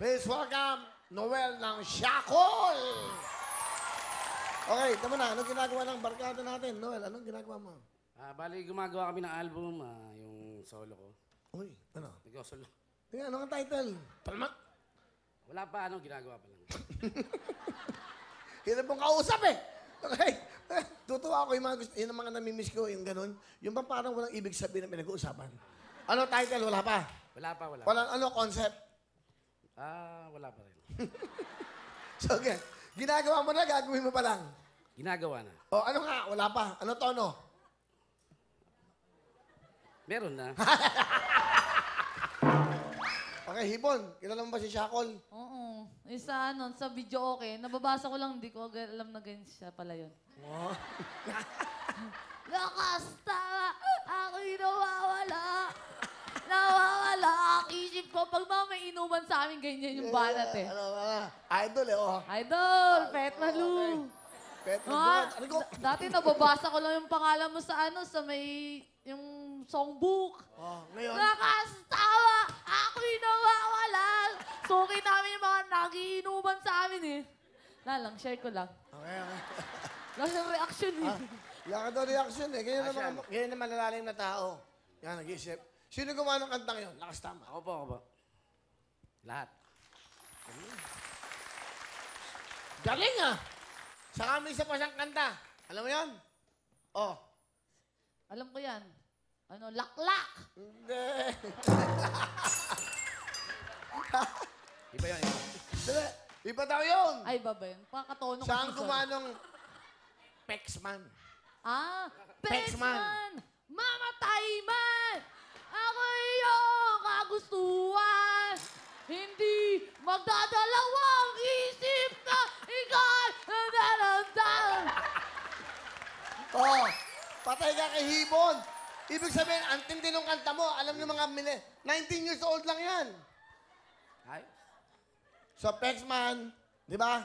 Please welcome Noel ng Shakol! Okay, tama na. Anong ginagawa ng barkada natin? Noel, anong ginagawa mo? Bali, gumagawa kami ng album, yung solo ko. Uy, ano? Nag-solo. Tingnan, ano ang title? Palma? Wala pa, ginagawa pa lang. Hirap pong kausap eh. Okay. Tutuwa ako yung mga gusto, yun ang mga namimiss ko, yung ganun. Yung ba parang walang ibig sabihin na pinag-uusapan? Ano title? Wala pa? Wala pa. Walang ano, concept? Wala pa rin. So, okay. Ginagawa mo na, gagawin mo pa lang. Ginagawa na. O, ano nga? Wala pa. Ano tono? Meron na. Okay, Hipon. Kilala mo ba si Shakol? Oo. Isa, sa video okay. Nababasa ko lang, hindi ko alam na ganyan siya pala yun. Oh. Lakas tama! Ako'y nawawala! Nawawala ang isip ko. Pag mga may inuman sa amin, ganyan yung banat eh. Idol eh, oh. Idol! Pet Malu! Pet Ah, Ano ko? dati nababasa ko lang yung pangalan mo sa sa may, yung songbook. Oh, ngayon. Lakas tawa! Ako'y nawawala! Suki namin yung mga nagiinuman sa amin eh. Lang, share ko lang. Okay, okay. Lang yung reaction eh. Wala ka daw reaction eh. Ganyan naman malalalim na tao. Yan, nag-iisip. Sino gumawa ng kantang yun? Lakas tama. Ako po. Lahat. Galing ah! Saka may isa pa siyang kanta. Alam mo yan? Oh. Alam ko yan. Laklak! Hindi. Iba yun. Dali. Iba daw yun. Ay, baba yun. Pakatono ko. Siya ang gumawa ng Pexman. Pexman! Mamatay man! Ako iyong kagustuhan! Hindi magdadalawang isip na ikaw nandaramdam! Oh, patay ka kay Hipon. Ibig sabihin, ang tindi ng kanta mo, alam ng mga 19 years old lang yan. Ay, So, Pexman, di ba?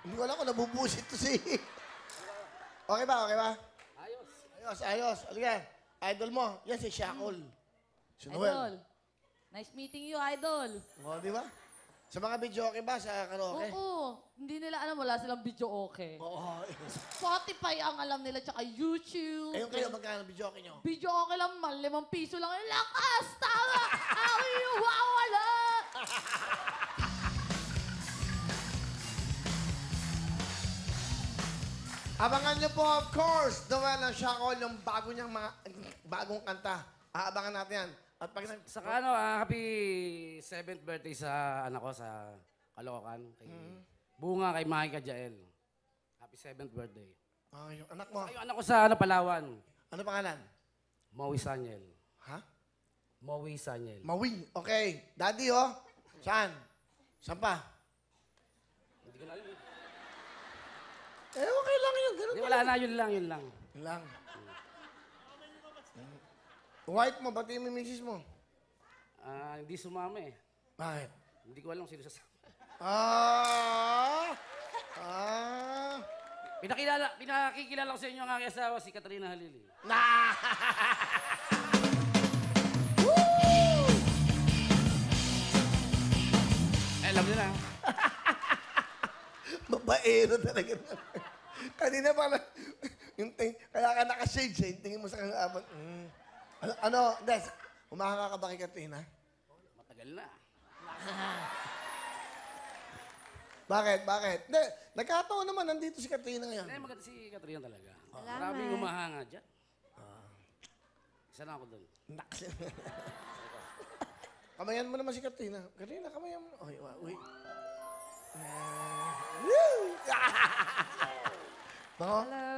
Hindi ko alam kung nabubusit to si... Okay ba? Okay ba? Ayos. Halika. Idol mo, yan si Shakol. Si Noel. Idol. Nice meeting you, Idol. O, di ba? Sa mga video, okay ba? Sa karaoke? Oo. Hindi nila alam, wala silang video okay. Oo. Spotify ang alam nila, tsaka YouTube. Ayun kayo, magkano video okay nyo? Video okay lang, ₱5 lang. Lakas! Tama! Ako yung wawala! Abangan nyo po, of course, Noel ng Shakol, yung bago niyang bagong kanta. Aabangan natin yan. At pag saka happy 7th birthday sa anak ko sa Caloocan. Kay Bunga, kay Maki Kajael. Happy 7th birthday. yung anak mo. Ay, yung anak ko sa Palawan. Ano pangalan? Maui Sanyel. Ha? Maui Sanyel. Mawi. Okay. Daddy, oh. Saan? Saan pa? Hindi ko na alam. Okay lang yun. Ganun Hindi, wala na, yun lang. Yun lang. White mo, ba't yung misis mo? Hindi sumama eh. Bakit? Hindi ko alam sino sasama. Pinakikilala ko sa inyo ang aking asawa, si Katrina Halili. Nah! Alam nyo na. Babaero talaga. Kanina pala, kaya ka naka-shades eh, tingin mo sa kanyang abang. Des, humahanga ka ba kay Katrina? Matagal na. Bakit? Hindi, nagkataon naman, nandito si Katrina ngayon. Hindi, maganda si Katrina talaga. Salamat. Maraming humahanga dyan. Isa na ako doon. Kamayan mo naman si Katrina. Katrina, kamayan mo. Uy. Bango? Hello.